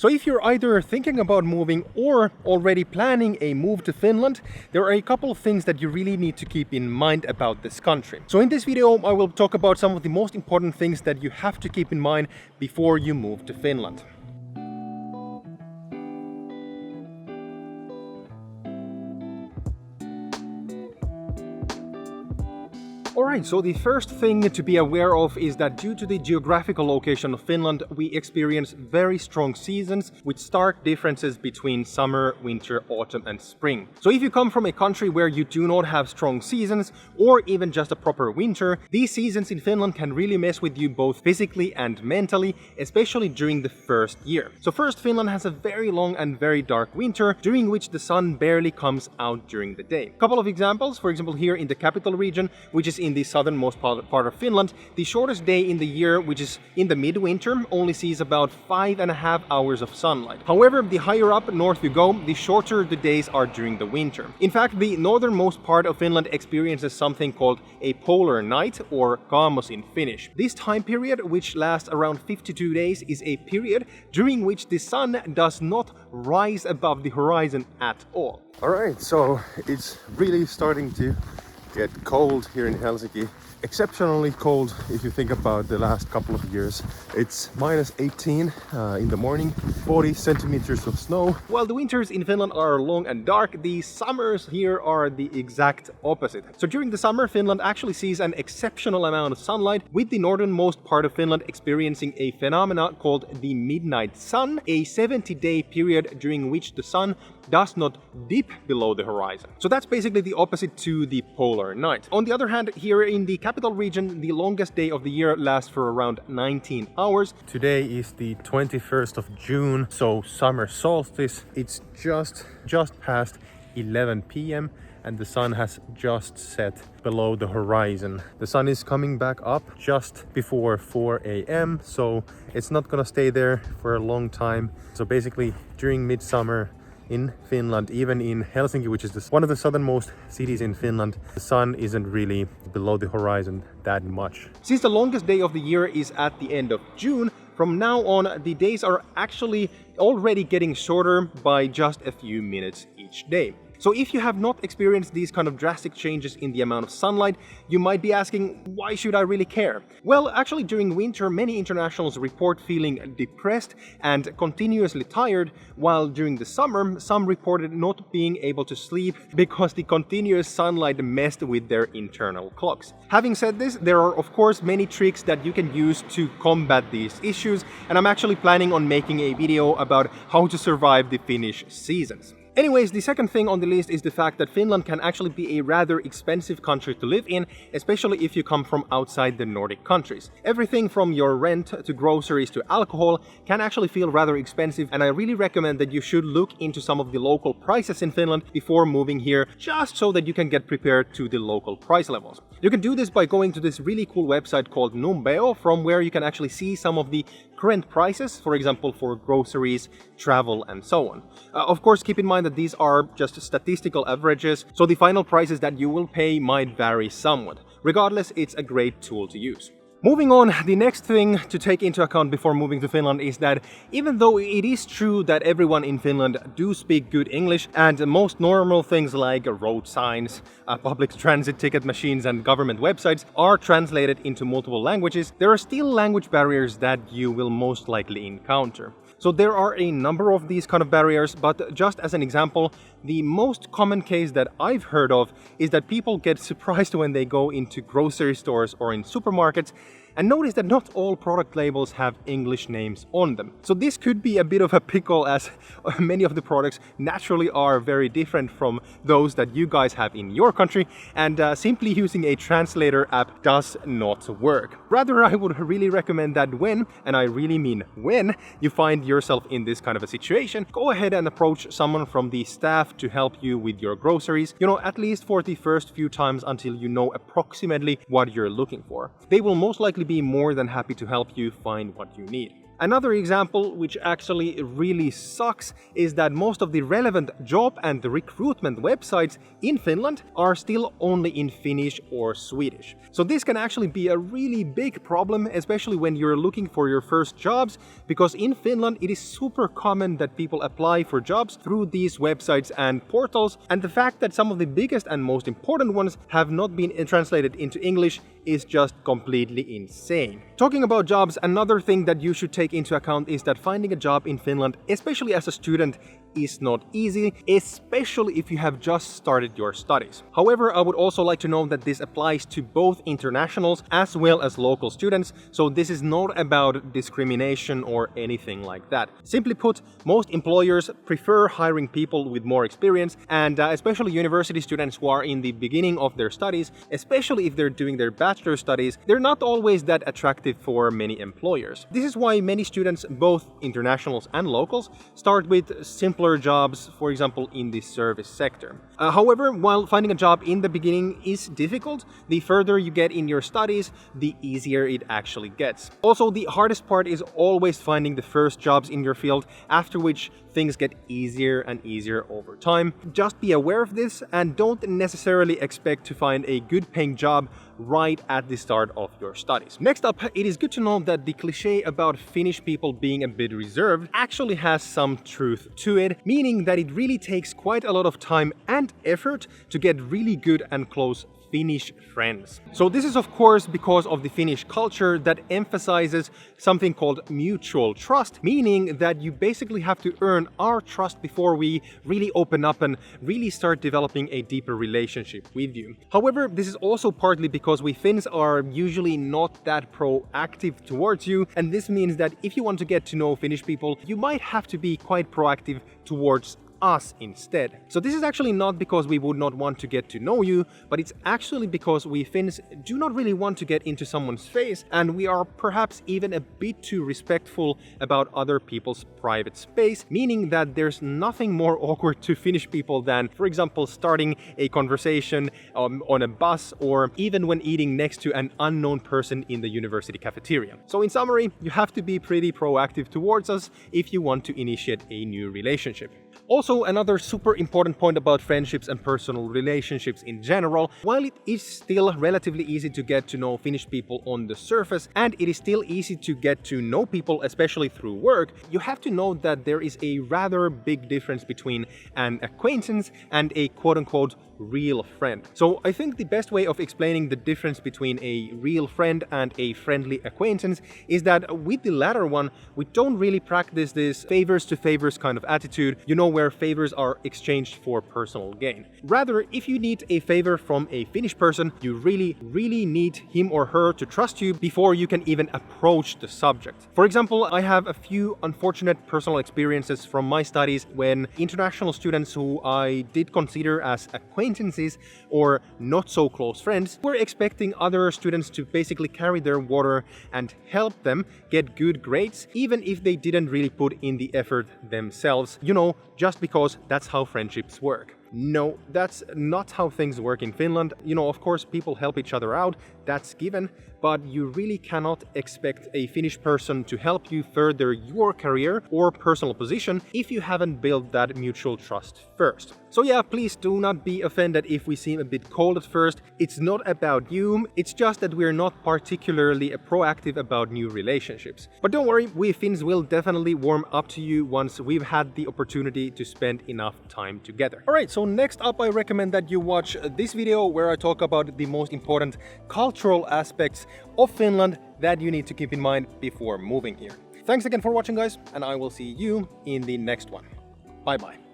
So if you're either thinking about moving or already planning a move to Finland, there are a couple of things that you really need to keep in mind about this country. So in this video, I will talk about some of the most important things that you have to keep in mind before you move to Finland. Alright, so the first thing to be aware of is that due to the geographical location of Finland, we experience very strong seasons with stark differences between summer, winter, autumn and spring. So if you come from a country where you do not have strong seasons or even just a proper winter, these seasons in Finland can really mess with you both physically and mentally, especially during the first year. So first, Finland has a very long and very dark winter, during which the sun barely comes out during the day. A couple of examples, for example here in the capital region, which is in the southernmost part of Finland, the shortest day in the year, which is in the midwinter, only sees about 5.5 hours of sunlight. However, the higher up north you go, the shorter the days are during the winter. In fact, the northernmost part of Finland experiences something called a polar night, or kaamos in Finnish. This time period, which lasts around 52 days, is a period during which the sun does not rise above the horizon at all. Alright, so it's really starting to get cold here in Helsinki. Exceptionally cold if you think about the last couple of years. It's minus 18 in the morning, 40 centimeters of snow. While the winters in Finland are long and dark, the summers here are the exact opposite. So during the summer, Finland actually sees an exceptional amount of sunlight, with the northernmost part of Finland experiencing a phenomena called the midnight sun, a 70-day period during which the sun does not dip below the horizon. So that's basically the opposite to the polar night. On the other hand, here in the capital region, the longest day of the year lasts for around 19 hours. Today is the 21st of June, so summer solstice. It's just past 11 p.m. and the sun has just set below the horizon. The sun is coming back up just before 4 a.m. so it's not gonna stay there for a long time. So basically during midsummer in Finland, even in Helsinki, which is one of the southernmost cities in Finland, the sun isn't really below the horizon that much. Since the longest day of the year is at the end of June, from now on the days are actually already getting shorter by just a few minutes each day. So if you have not experienced these kind of drastic changes in the amount of sunlight, you might be asking, why should I really care? Well, actually during winter, many internationals report feeling depressed and continuously tired, while during the summer, some reported not being able to sleep because the continuous sunlight messed with their internal clocks. Having said this, there are of course many tricks that you can use to combat these issues, and I'm actually planning on making a video about how to survive the Finnish seasons. Anyways, the second thing on the list is the fact that Finland can actually be a rather expensive country to live in, especially if you come from outside the Nordic countries. Everything from your rent to groceries to alcohol can actually feel rather expensive, and I really recommend that you should look into some of the local prices in Finland before moving here, just so that you can get prepared to the local price levels. You can do this by going to this really cool website called Numbeo, from where you can actually see some of the current prices, for example for groceries, travel and so on. Of course, keep in mind that these are just statistical averages, so the final prices that you will pay might vary somewhat. Regardless, it's a great tool to use. Moving on, the next thing to take into account before moving to Finland is that even though it is true that everyone in Finland do speak good English, and most normal things like road signs, public transit ticket machines and government websites are translated into multiple languages, there are still language barriers that you will most likely encounter. So there are a number of these kind of barriers, but just as an example, the most common case that I've heard of is that people get surprised when they go into grocery stores or in supermarkets and notice that not all product labels have English names on them. So this could be a bit of a pickle, as many of the products naturally are very different from those that you guys have in your country, and simply using a translator app does not work. Rather, I would really recommend that when, and I really mean when, you find yourself in this kind of a situation, go ahead and approach someone from the staff to help you with your groceries, at least for the first few times until you know approximately what you're looking for. They will most likely be more than happy to help you find what you need. Another example, which actually really sucks, is that most of the relevant job and recruitment websites in Finland are still only in Finnish or Swedish. So this can actually be a really big problem, especially when you're looking for your first jobs, because in Finland it is super common that people apply for jobs through these websites and portals, and the fact that some of the biggest and most important ones have not been translated into English is just completely insane. Talking about jobs, another thing that you should take into account is that finding a job in Finland, especially as a student, is not easy, especially if you have just started your studies. However, I would also like to note that this applies to both internationals as well as local students, so this is not about discrimination or anything like that. Simply put, most employers prefer hiring people with more experience, and especially university students who are in the beginning of their studies, especially if they're doing their bachelor studies, they're not always that attractive for many employers. This is why many students, both internationals and locals, start with simpler jobs, for example, in the service sector. However, while finding a job in the beginning is difficult, the further you get in your studies, the easier it actually gets. Also, the hardest part is always finding the first jobs in your field, after which things get easier and easier over time. Just be aware of this and don't necessarily expect to find a good paying job right at the start of your studies. Next up, it is good to know that the cliché about Finnish people being a bit reserved actually has some truth to it, meaning that it really takes quite a lot of time and effort to get really good and close Finnish friends. So this is of course because of the Finnish culture that emphasizes something called mutual trust, meaning that you basically have to earn our trust before we really open up and really start developing a deeper relationship with you. However, this is also partly because we Finns are usually not that proactive towards you, and this means that if you want to get to know Finnish people, you might have to be quite proactive towards us instead. So this is actually not because we would not want to get to know you, but it's actually because we Finns do not really want to get into someone's face, and we are perhaps even a bit too respectful about other people's private space, meaning that there's nothing more awkward to Finnish people than, for example, starting a conversation on a bus, or even when eating next to an unknown person in the university cafeteria. So in summary, you have to be pretty proactive towards us if you want to initiate a new relationship. Also, another super important point about friendships and personal relationships in general, while it is still relatively easy to get to know Finnish people on the surface, and it is still easy to get to know people, especially through work, you have to know that there is a rather big difference between an acquaintance and a quote-unquote real friend. So I think the best way of explaining the difference between a real friend and a friendly acquaintance is that with the latter one, we don't really practice this favors to favors kind of attitude, you know, where favors are exchanged for personal gain. Rather, if you need a favor from a Finnish person, you really need him or her to trust you before you can even approach the subject. For example, I have a few unfortunate personal experiences from my studies when international students who I did consider as acquaintances or not so close friends were expecting other students to basically carry their water and help them get good grades, even if they didn't really put in the effort themselves, you know, just because that's how friendships work. No, that's not how things work in Finland. You know, of course, people help each other out, that's given, but you really cannot expect a Finnish person to help you further your career or personal position if you haven't built that mutual trust first. So yeah, please do not be offended if we seem a bit cold at first. It's not about you, it's just that we're not particularly proactive about new relationships. But don't worry, we Finns will definitely warm up to you once we've had the opportunity to spend enough time together. Alright, so next up I recommend that you watch this video where I talk about the most important cultural aspects of Finland that you need to keep in mind before moving here. Thanks again for watching, guys, and I will see you in the next one. Bye bye.